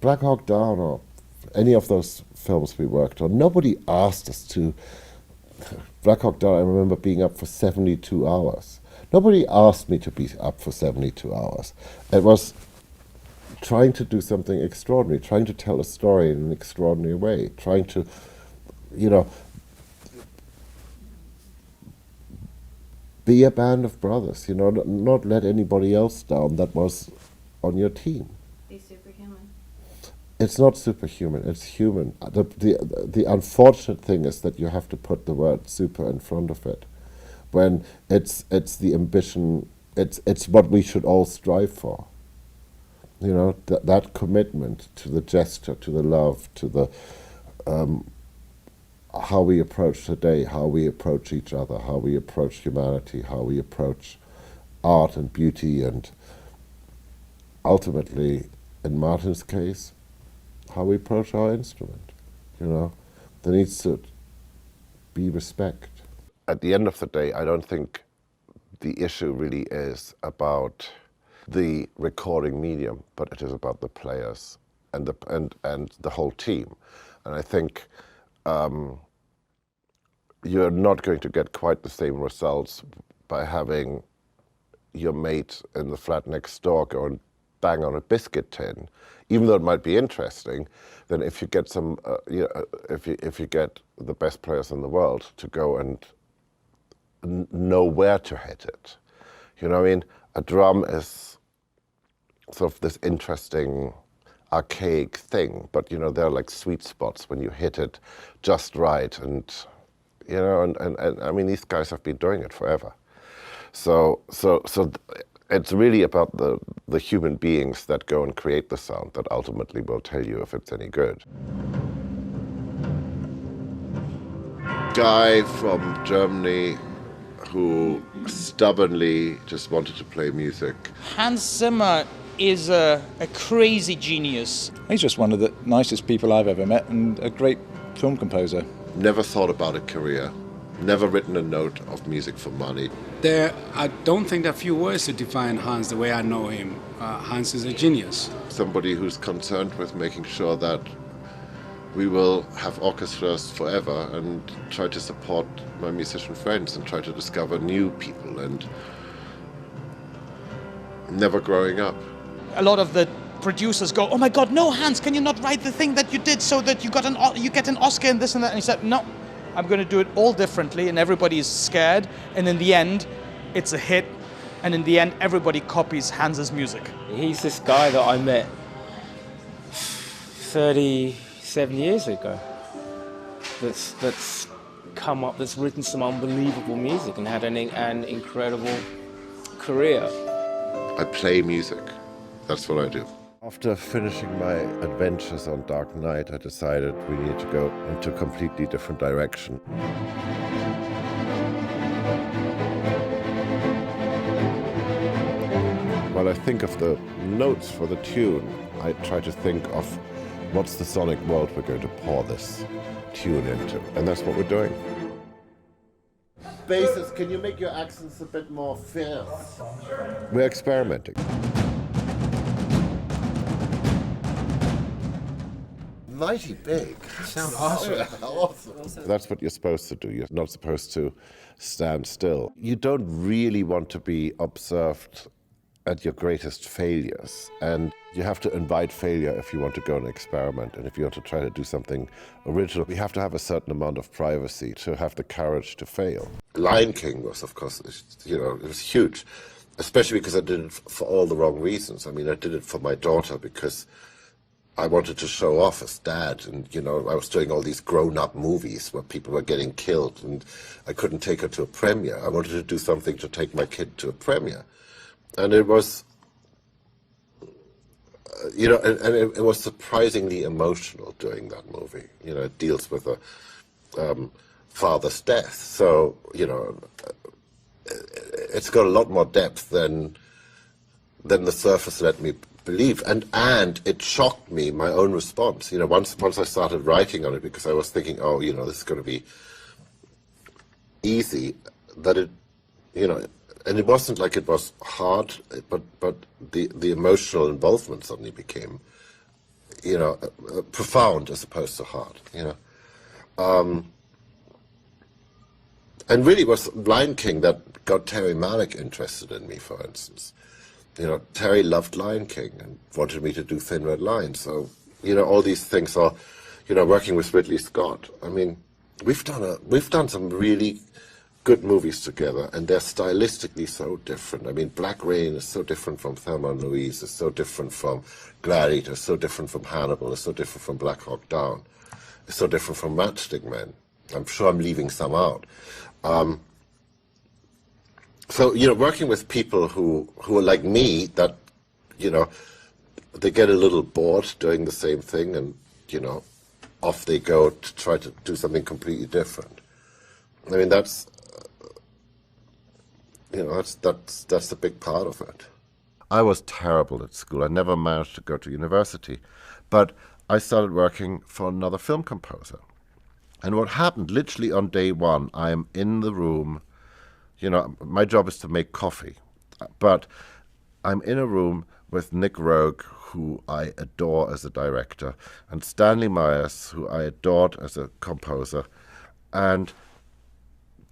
Black Hawk Down or any of those films we worked on, nobody asked us to. Black Hawk Down, I remember being up for 72 hours. Nobody asked me to be up for 72 hours. It was trying to do something extraordinary, trying to tell a story in an extraordinary way, trying to, be a band of brothers, not let anybody else down that was on your team. Be superhuman. It's not superhuman, it's human. The unfortunate thing is that you have to put the word super in front of it, when it's the ambition, it's what we should all strive for. That commitment to the gesture, to the love, to the how we approach today, how we approach each other, how we approach humanity, how we approach art and beauty, and ultimately, in Martin's case, how we approach our instrument. There needs to be respect. At the end of the day, I don't think the issue really is about the recording medium, but it is about the players and the whole team. And I think you're not going to get quite the same results by having your mate in the flat next door go and bang on a biscuit tin, even though it might be interesting, than if you get if you get the best players in the world to go and know where to hit it. A drum is sort of this interesting, archaic thing, but there are like sweet spots when you hit it just right, and I mean, these guys have been doing it forever. So it's really about the human beings that go and create the sound that ultimately will tell you if it's any good. Guy from Germany who stubbornly just wanted to play music. Hans Zimmer is a crazy genius. He's just one of the nicest people I've ever met, and a great film composer. Never thought about a career, never written a note of music for money. I don't think there are few words to define Hans the way I know him. Hans is a genius. Somebody who's concerned with making sure that we will have orchestras forever, and try to support my musician friends and try to discover new people, and never growing up. A lot of the producers go, "Oh my God, no, Hans, can you not write the thing that you did so that you get an Oscar and this and that?" And he said, "No, I'm going to do it all differently," and everybody is scared. And in the end, it's a hit. And in the end, everybody copies Hans's music. He's this guy that I met 37 years ago. That's come up, that's written some unbelievable music and had an incredible career. I play music. That's what I do. After finishing my adventures on Dark Knight, I decided we need to go into a completely different direction. While I think of the notes for the tune, I try to think of what's the sonic world we're going to pour this tune into, and that's what we're doing. Basses, can you make your accents a bit more fierce? We're experimenting. Mighty big. Sound awesome. Awesome. That's what you're supposed to do. You're not supposed to stand still. You don't really want to be observed at your greatest failures, and you have to invite failure if you want to go and experiment, and if you want to try to do something original. You have to have a certain amount of privacy to have the courage to fail. Lion King was, of course, it was huge, especially because I did it for all the wrong reasons. I mean, I did it for my daughter because I wanted to show off as dad, and I was doing all these grown-up movies where people were getting killed, and I couldn't take her to a premiere. I wanted to do something to take my kid to a premiere. And it was, and it was surprisingly emotional doing that movie. It deals with a father's death, so it's got a lot more depth than the surface let me believe, and it shocked me, my own response. Once I started writing on it, because I was thinking, this is going to be easy, that it, and it wasn't like it was hard, but the emotional involvement suddenly became, profound as opposed to hard, And really it was Lion King that got Terry Malick interested in me, for instance. Terry loved Lion King and wanted me to do Thin Red Line. So, all these things are, working with Ridley Scott. I mean, we've done some really good movies together, and they're stylistically so different. I mean, Black Rain is so different from Thelma and Louise, it's so different from Gladiator, it's so different from Hannibal, it's so different from Black Hawk Down, it's so different from Matchstick Men. I'm sure I'm leaving some out. So, working with people who are like me, that, they get a little bored doing the same thing, and, off they go to try to do something completely different. I mean, that's a big part of it. I was terrible at school. I never managed to go to university. But I started working for another film composer. And what happened, literally on day one, I am in the room. My job is to make coffee. But I'm in a room with Nick Rogue, who I adore as a director, and Stanley Myers, who I adored as a composer. And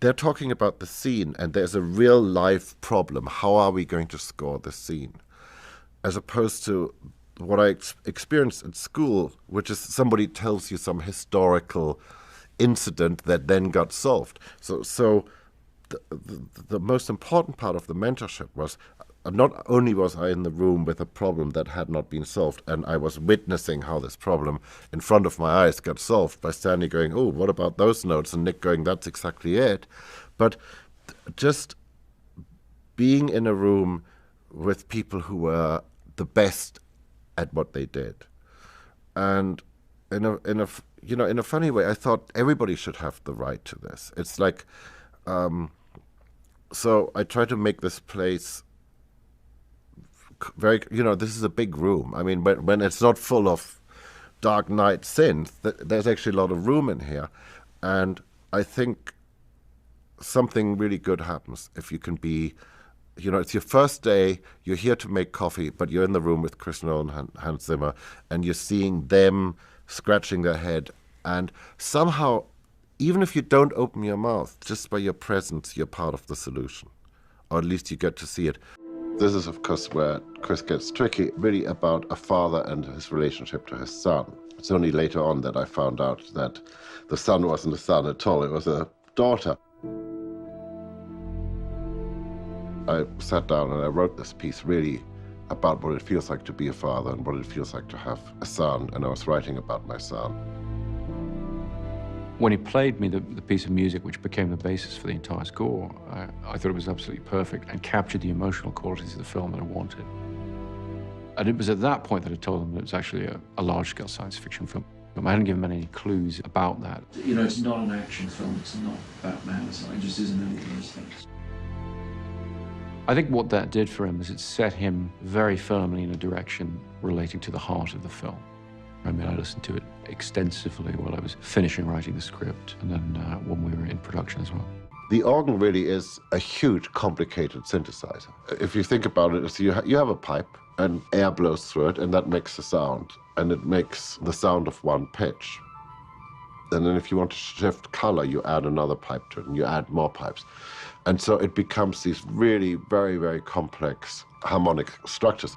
they're talking about the scene, and there's a real life problem. How are we going to score the scene? As opposed to what I experienced at school, which is somebody tells you some historical incident that then got solved. So the most important part of the mentorship was not only was I in the room with a problem that had not been solved, and I was witnessing how this problem in front of my eyes got solved by Stanley going, oh, what about those notes? And Nick going, that's exactly it. But just being in a room with people who were the best at what they did. And in a funny way, I thought everybody should have the right to this. It's like, so I try to make this place very, this is a big room. I mean, when it's not full of Dark Knight synth, there's actually a lot of room in here. And I think something really good happens if you can be, it's your first day, you're here to make coffee, but you're in the room with Chris Nolan and Hans Zimmer, and you're seeing them scratching their head. And somehow, even if you don't open your mouth, just by your presence, you're part of the solution. Or at least you get to see it. This is, of course, where Chris gets tricky, really about a father and his relationship to his son. It's only later on that I found out that the son wasn't a son at all, it was a daughter. I sat down and I wrote this piece really about what it feels like to be a father and what it feels like to have a son, and I was writing about my son. When he played me the piece of music which became the basis for the entire score, I thought it was absolutely perfect and captured the emotional qualities of the film that I wanted. And it was at that point that I told him that it was actually a large-scale science fiction film. I hadn't given him any clues about that. It's not an action film, it's not Batman, it just isn't any of those things. I think what that did for him is it set him very firmly in a direction relating to the heart of the film. I mean, I listened to it extensively while I was finishing writing the script, and then when we were in production as well. The organ really is a huge, complicated synthesizer. If you think about it, you have a pipe, and air blows through it, and that makes a sound, and it makes the sound of one pitch. And then if you want to shift color, you add another pipe to it, and you add more pipes. And so it becomes these really very, very complex harmonic structures.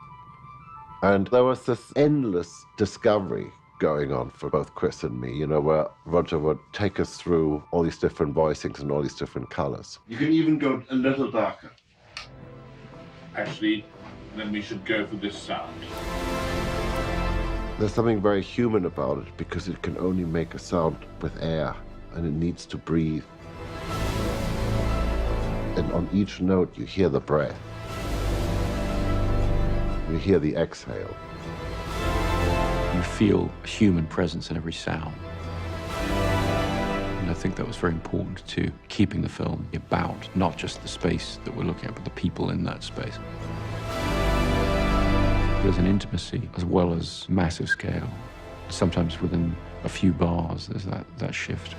And there was this endless discovery going on for both Chris and me, where Roger would take us through all these different voicings and all these different colors. You can even go a little darker. Actually, then we should go for this sound. There's something very human about it because it can only make a sound with air, and it needs to breathe. And on each note, you hear the breath. You hear the exhale. You feel a human presence in every sound. And I think that was very important to keeping the film about not just the space that we're looking at, but the people in that space. There's an intimacy as well as massive scale. Sometimes within a few bars, there's that shift.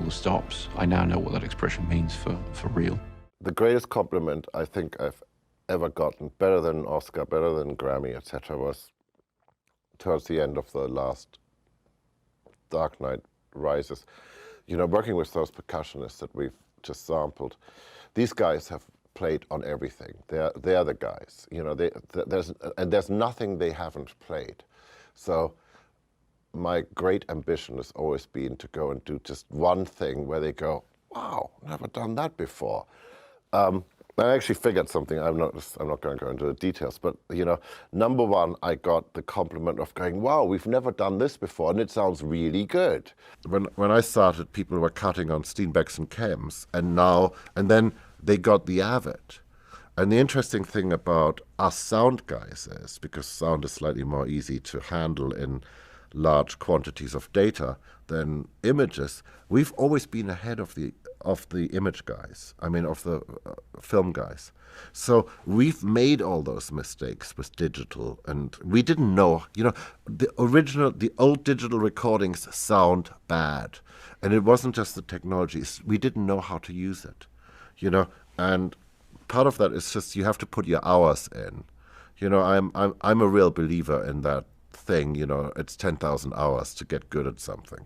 the stops. I now know what that expression means for real. The greatest compliment I think I've ever gotten, better than Oscar, better than Grammy, etc., was towards the end of the last Dark Knight Rises. You know, working with those percussionists that we've just sampled, these guys have played on everything. They're the guys. You know, there's nothing they haven't played. So my great ambition has always been to go and do just one thing where they go, wow, never done that before. I actually figured something. I'm not going to go into the details, but you know, number one, I got the compliment of going, wow, we've never done this before, and it sounds really good. When I started, people were cutting on Steenbecks and Chems, and then they got the Avid. And the interesting thing about us sound guys is, because sound is slightly more easy to handle in large quantities of data than images, we've always been ahead of the image guys, I mean of the film guys. So we've made all those mistakes with digital, and we didn't know, you know, the old digital recordings sound bad, and it wasn't just the technology, we didn't know how to use it, you know, and part of that is just you have to put your hours in. You know, I'm a real believer in that thing, you know, it's 10,000 hours to get good at something.